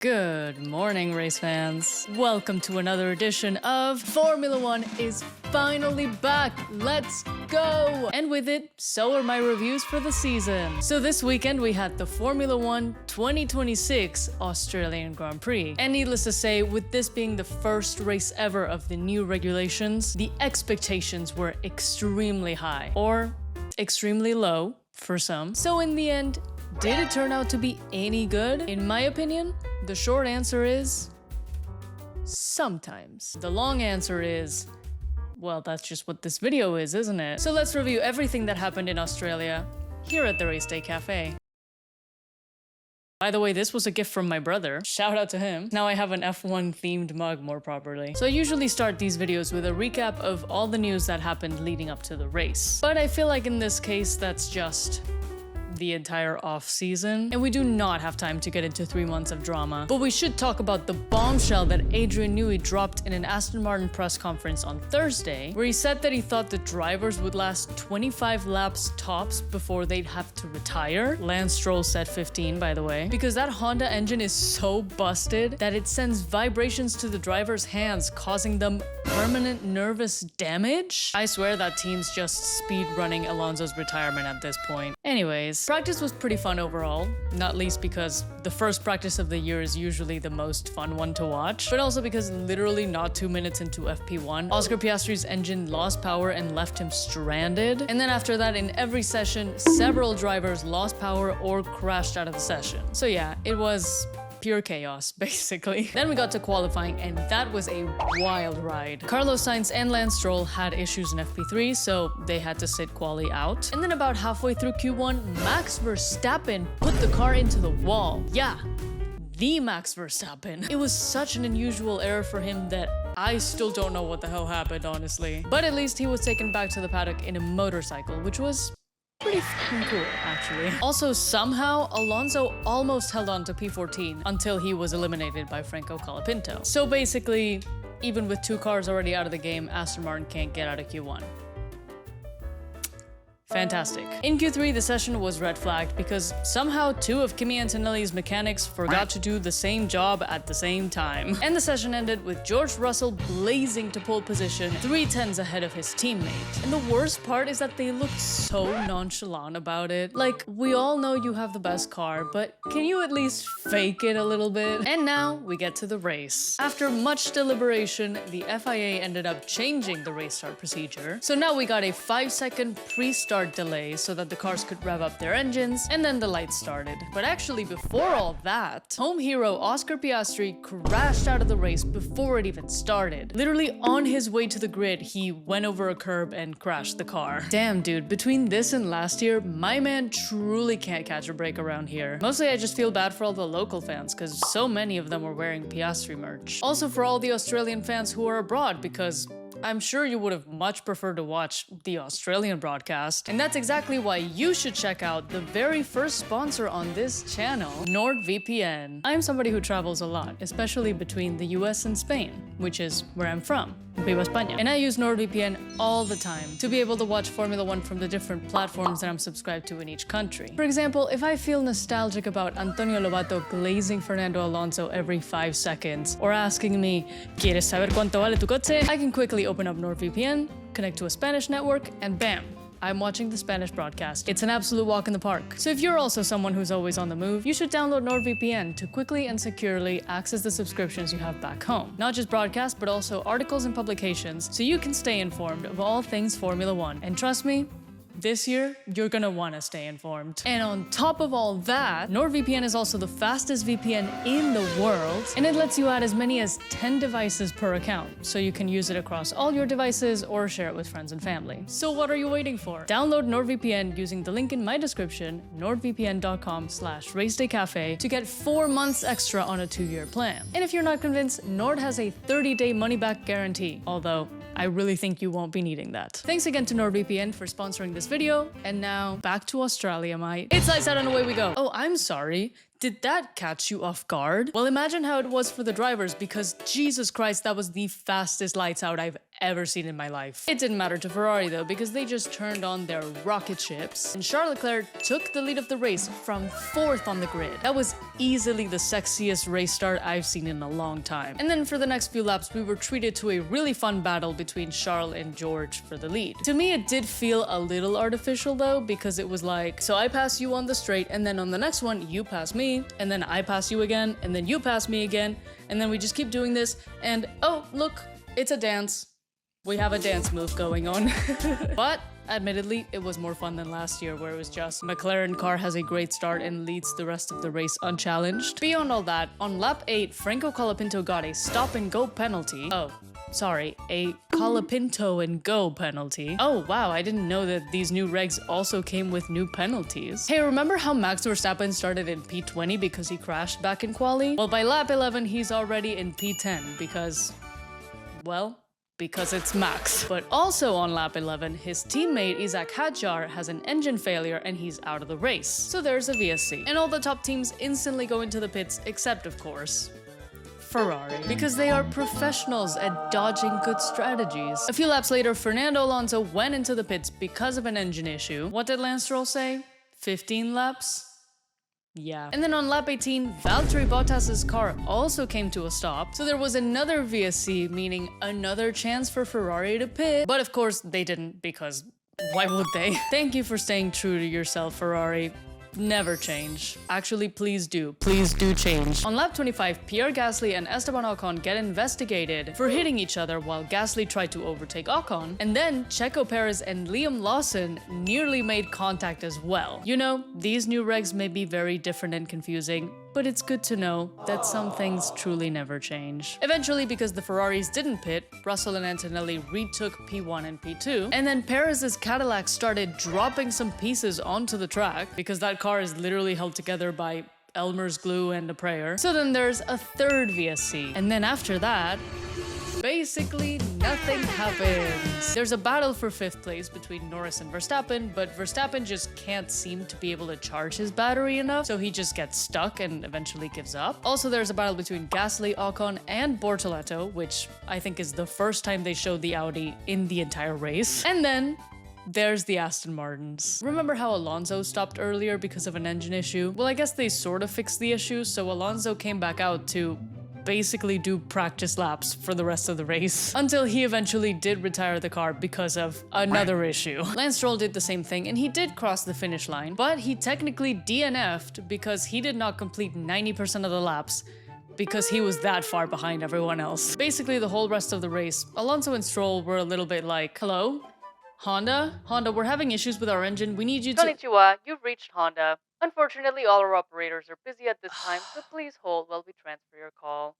Good morning, race fans. Welcome to another edition of Formula One is finally back. Let's go! And with it, so are my reviews for the season. So this weekend we had the Formula One 2026 Australian Grand Prix. And needless to say, with this being the first race ever of the new regulations, the expectations were extremely high, or extremely low for some. So in the end, did it turn out to be any good? In my opinion, the short answer is sometimes. The long answer is, well, that's just what this video is, isn't it? So let's review everything that happened in Australia here at the Race Day Cafe. By the way, this was a gift from my brother. Shout out to him. Now I have an F1 themed mug more properly. So I usually start these videos with a recap of all the news that happened leading up to the race. But I feel like in this case, that's just the entire off-season, and we do not have time to get into 3 months of drama. But we should talk about the bombshell that Adrian Newey dropped in an Aston Martin press conference on Thursday, where he said that he thought the drivers would last 25 laps tops before they'd have to retire. Lance Stroll said 15, by the way, because that Honda engine is so busted that it sends vibrations to the driver's hands, causing them permanent nervous damage. I swear that team's just speed running Alonso's retirement at this point. Anyways, practice was pretty fun overall, not least because the first practice of the year is usually the most fun one to watch, but also because literally not 2 minutes into FP1, Oscar Piastri's engine lost power and left him stranded. And then after that, in every session, several drivers lost power or crashed out of the session. So yeah, it was pure chaos, basically. Then we got to qualifying, and that was a wild ride. Carlos Sainz and Lance Stroll had issues in FP3, so they had to sit quali out. And then about halfway through Q1, Max Verstappen put the car into the wall. Yeah, the Max Verstappen. It was such an unusual error for him that I still don't know what the hell happened, honestly. But at least he was taken back to the paddock in a motorcycle, which was pretty fucking cool, actually. Also, somehow, Alonso almost held on to P14 until he was eliminated by Franco Colapinto. So basically, even with 2 cars already out of the game, Aston Martin can't get out of Q1. Fantastic. In Q3, the session was red flagged because somehow 2 of Kimi Antonelli's mechanics forgot to do the same job at the same time. And the session ended with George Russell blazing to pole position, 3/10 ahead of his teammate. And the worst part is that they looked so nonchalant about it. Like, we all know you have the best car, but can you at least fake it a little bit? And now we get to the race. After much deliberation, the FIA ended up changing the race start procedure. So now we got a 5-second pre-start delay so that the cars could rev up their engines, and then the lights started. But actually, before all that, home hero Oscar Piastri crashed out of the race before it even started. Literally on his way to the grid, he went over a curb and crashed the car. Damn, dude, between this and last year, my man truly can't catch a break around here. Mostly I just feel bad for all the local fans, because so many of them were wearing Piastri merch. Also for all the Australian fans who are abroad, because I'm sure you would have much preferred to watch the Australian broadcast. And that's exactly why you should check out the very first sponsor on this channel, NordVPN. I'm somebody who travels a lot, especially between the US and Spain, which is where I'm from. Viva España. And I use NordVPN all the time to be able to watch Formula One from the different platforms that I'm subscribed to in each country. For example, if I feel nostalgic about Antonio Lobato glazing Fernando Alonso every 5 seconds, or asking me, ¿Quieres saber cuánto vale tu coche? I can quickly open up NordVPN, connect to a Spanish network, and bam, I'm watching the Spanish broadcast. It's an absolute walk in the park. So if you're also someone who's always on the move, you should download NordVPN to quickly and securely access the subscriptions you have back home. Not just broadcasts, but also articles and publications, so you can stay informed of all things Formula One. And trust me, this year, you're gonna wanna stay informed. And on top of all that, NordVPN is also the fastest VPN in the world, and it lets you add as many as 10 devices per account, so you can use it across all your devices or share it with friends and family. So what are you waiting for? Download NordVPN using the link in my description, nordvpn.com/racedaycafe, to get 4 months extra on a 2-year plan. And if you're not convinced, Nord has a 30-day money-back guarantee, although I really think you won't be needing that. Thanks again to NordVPN for sponsoring this video, and now back to Australia, mate. It's lights out and away we go. Oh, I'm sorry. Did that catch you off guard? Well, imagine how it was for the drivers, because Jesus Christ, that was the fastest lights out I've ever seen in my life. It didn't matter to Ferrari though, because they just turned on their rocket ships, and Charles Leclerc took the lead of the race from 4th on the grid. That was easily the sexiest race start I've seen in a long time. And then for the next few laps, we were treated to a really fun battle between Charles and George for the lead. To me, it did feel a little artificial though, because it was like, so I pass you on the straight, and then on the next one, you pass me, and then I pass you again, and then you pass me again, and then we just keep doing this, and oh, look, it's a dance. We have a dance move going on. But admittedly, it was more fun than last year, where it was just McLaren car has a great start and leads the rest of the race unchallenged. Beyond all that, on lap 8, Franco Colapinto got a stop and go penalty. Oh, sorry, a Colapinto and go penalty. Oh wow, I didn't know that these new regs also came with new penalties. Hey, remember how Max Verstappen started in P20 because he crashed back in quali? Well, by lap 11, he's already in P10 because, well, because it's Max. But also on lap 11, his teammate Isaac Hadjar has an engine failure and he's out of the race. So there's a VSC. And all the top teams instantly go into the pits, except of course, Ferrari, because they are professionals at dodging good strategies. A few laps later, Fernando Alonso went into the pits because of an engine issue. What did Lance Stroll say? 15 laps? Yeah. And then on lap 18, Valtteri Bottas's car also came to a stop, so there was another VSC, meaning another chance for Ferrari to pit. But of course they didn't, because why would they? Thank you for staying true to yourself, Ferrari. Never change. Actually, please do. Please do change. On lap 25, Pierre Gasly and Esteban Ocon get investigated for hitting each other while Gasly tried to overtake Ocon. And then Checo Perez and Liam Lawson nearly made contact as well. You know, these new regs may be very different and confusing, but it's good to know that some things truly never change. Eventually, because the Ferraris didn't pit, Russell and Antonelli retook P1 and P2, and then Perez's Cadillac started dropping some pieces onto the track, because that car is literally held together by Elmer's glue and a prayer. So then there's a third VSC, and then after that, basically nothing happens. There's a battle for 5th place between Norris and Verstappen, but Verstappen just can't seem to be able to charge his battery enough, so he just gets stuck and eventually gives up. Also, there's a battle between Gasly, Ocon, and Bortoleto, which I think is the first time they showed the Audi in the entire race. And then there's the Aston Martins. Remember how Alonso stopped earlier because of an engine issue? Well, I guess they sort of fixed the issue, so Alonso came back out to basically do practice laps for the rest of the race, until he eventually did retire the car because of another issue. Lance Stroll did the same thing, and he did cross the finish line, but he technically DNF'd because he did not complete 90% of the laps, because he was that far behind everyone else. Basically, the whole rest of the race, Alonso and Stroll were a little bit like, hello? Honda, we're having issues with our engine. We need you to— Konnichiwa, you've reached Honda. Unfortunately, all our operators are busy at this time, so please hold while we transfer your call.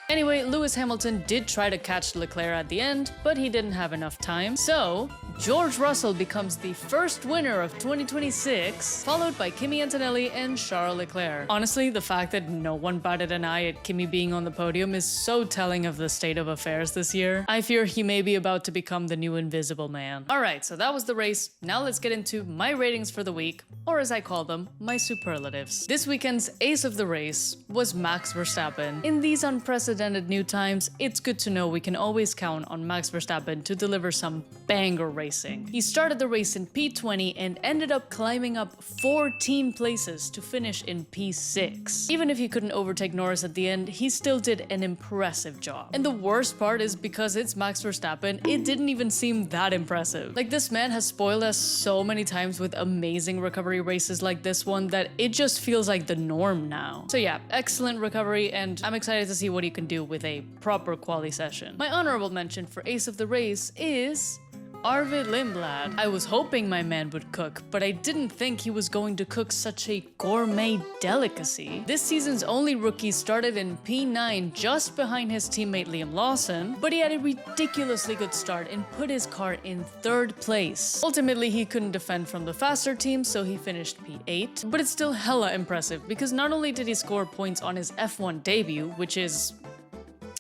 Anyway, Lewis Hamilton did try to catch Leclerc at the end, but he didn't have enough time. So, George Russell becomes the first winner of 2026, followed by Kimi Antonelli and Charles Leclerc. Honestly, the fact that no one batted an eye at Kimi being on the podium is so telling of the state of affairs this year. I fear he may be about to become the new Invisible Man. Alright, so that was the race. Now let's get into my ratings for the week, or as I call them, my superlatives. This weekend's ace of the race was Max Verstappen. In these unprecedented new times, it's good to know we can always count on Max Verstappen to deliver some banger racing. He started the race in P20 and ended up climbing up 14 places to finish in P6. Even if he couldn't overtake Norris at the end, he still did an impressive job. And the worst part is, because it's Max Verstappen, it didn't even seem that impressive. Like, this man has spoiled us so many times with amazing recovery races like this one that it just feels like the norm now. So yeah, excellent recovery, and I'm excited to see what he can do with a proper quali session. My honorable mention for ace of the race is Arvid Lindblad. I was hoping my man would cook, but I didn't think he was going to cook such a gourmet delicacy. This season's only rookie started in P9 just behind his teammate Liam Lawson, but he had a ridiculously good start and put his car in 3rd place. Ultimately, he couldn't defend from the faster team, so he finished P8, but it's still hella impressive because not only did he score points on his F1 debut, which is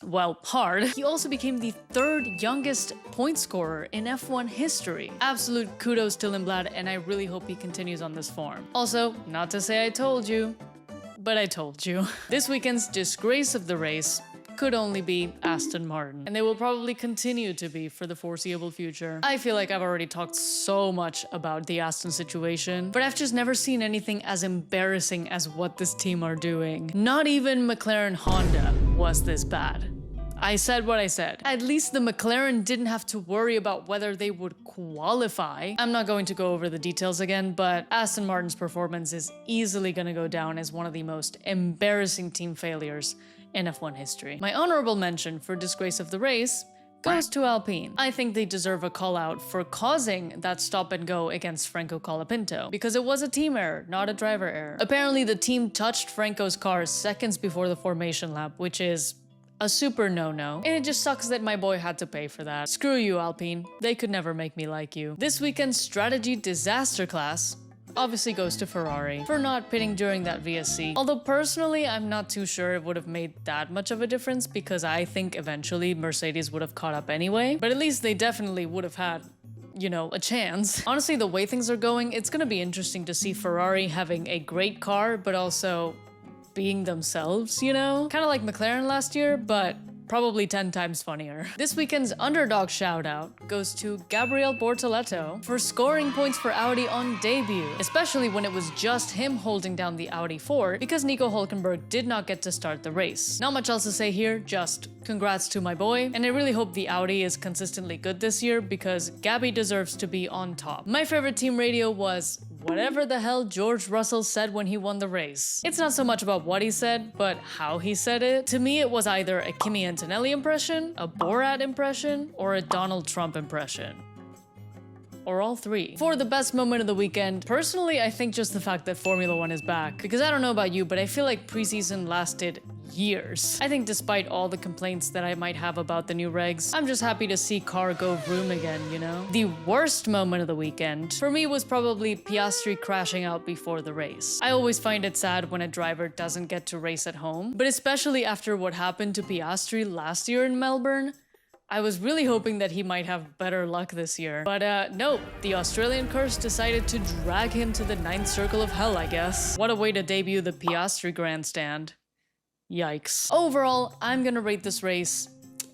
well, hard, he also became the third youngest point scorer in F1 history. Absolute kudos to Lindblad, and I really hope he continues on this form. Also, not to say I told you, but I told you. This weekend's disgrace of the race could only be Aston Martin, and they will probably continue to be for the foreseeable future. I feel like I've already talked so much about the Aston situation, but I've just never seen anything as embarrassing as what this team are doing. Not even McLaren Honda was this bad. I said what I said. At least the McLaren didn't have to worry about whether they would qualify. I'm not going to go over the details again, but Aston Martin's performance is easily going to go down as one of the most embarrassing team failures in F1 history. My honorable mention for disgrace of the race goes to Alpine. I think they deserve a call out for causing that stop and go against Franco Colapinto, because it was a team error, not a driver error. Apparently the team touched Franco's car seconds before the formation lap, which is a super no-no, and it just sucks that my boy had to pay for that. Screw you, Alpine. They could never make me like you. This weekend's strategy disaster class obviously goes to Ferrari for not pitting during that VSC. Although personally, I'm not too sure it would have made that much of a difference, because I think eventually Mercedes would have caught up anyway. But at least they definitely would have had, you know, a chance. Honestly, the way things are going, it's gonna be interesting to see Ferrari having a great car, but also being themselves, you know? Kind of like McLaren last year, but probably 10 times funnier. This weekend's underdog shout-out goes to Gabriel Bortoleto for scoring points for Audi on debut, especially when it was just him holding down the Audi 4 because Nico Hülkenberg did not get to start the race. Not much else to say here, just congrats to my boy, and I really hope the Audi is consistently good this year because Gabby deserves to be on top. My favorite team radio was whatever the hell George Russell said when he won the race. It's not so much about what he said, but how he said it. To me, it was either a Kimi Antonelli impression, a Borat impression, or a Donald Trump impression. Or all three. For the best moment of the weekend, personally, I think just the fact that Formula 1 is back. Because I don't know about you, but I feel like preseason lasted years. I think despite all the complaints that I might have about the new regs, I'm just happy to see car go vroom again, you know? The worst moment of the weekend for me was probably Piastri crashing out before the race. I always find it sad when a driver doesn't get to race at home, but especially after what happened to Piastri last year in Melbourne, I was really hoping that he might have better luck this year. But no, the Australian curse decided to drag him to the 9th circle of hell, I guess. What a way to debut the Piastri grandstand. Yikes. Overall, I'm gonna rate this race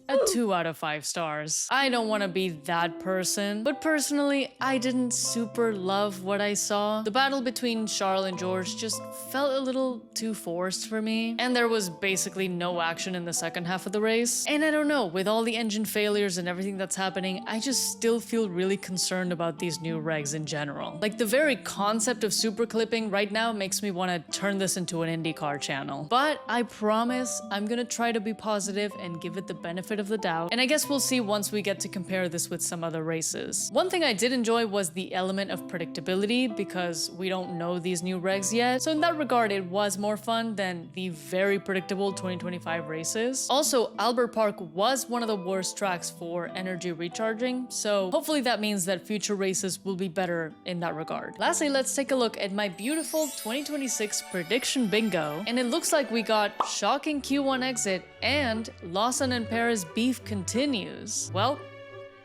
a 2 out of 5 stars. I don't want to be that person, but personally, I didn't super love what I saw. The battle between Charles and George just felt a little too forced for me, and there was basically no action in the second half of the race. And I don't know, with all the engine failures and everything that's happening, I just still feel really concerned about these new regs in general. Like, the very concept of super clipping right now makes me want to turn this into an IndyCar channel. But I promise I'm gonna try to be positive and give it the benefit of the doubt, and I guess we'll see once we get to compare this with some other races. One thing I did enjoy was the element of predictability, because we don't know these new regs yet, so in that regard it was more fun than the very predictable 2025 races. Also, Albert Park was one of the worst tracks for energy recharging, so hopefully that means that future races will be better in that regard. Lastly, let's take a look at my beautiful 2026 prediction bingo, and it looks like we got shocking Q1 exit and Lawson and Perez beef continues. Well,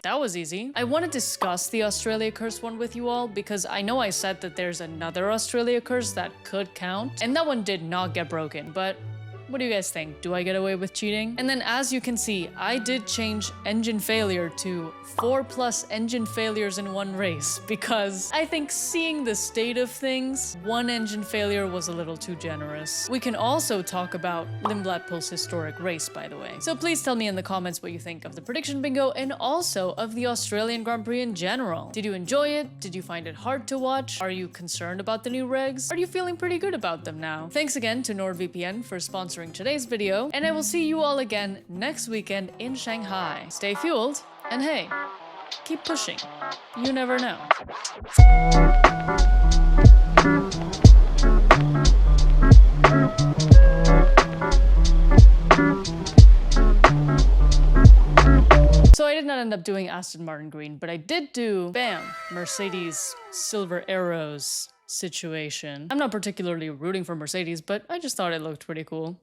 that was easy. I want to discuss the Australia curse one with you all because I know I said that there's another Australia curse that could count, and that one did not get broken, but what do you guys think? Do I get away with cheating? And then as you can see, I did change engine failure to 4+ engine failures in one race because I think seeing the state of things, one engine failure was a little too generous. We can also talk about Lindblad historic race, by the way. So please tell me in the comments what you think of the prediction bingo and also of the Australian Grand Prix in general. Did you enjoy it? Did you find it hard to watch? Are you concerned about the new regs? Are you feeling pretty good about them now? Thanks again to NordVPN for sponsoring today's video, and I will see you all again next weekend in Shanghai. Stay fueled, and hey, keep pushing. You never know. So I did not end up doing Aston Martin green, but I did do, bam, Mercedes silver arrows situation. I'm not particularly rooting for Mercedes, but I just thought it looked pretty cool.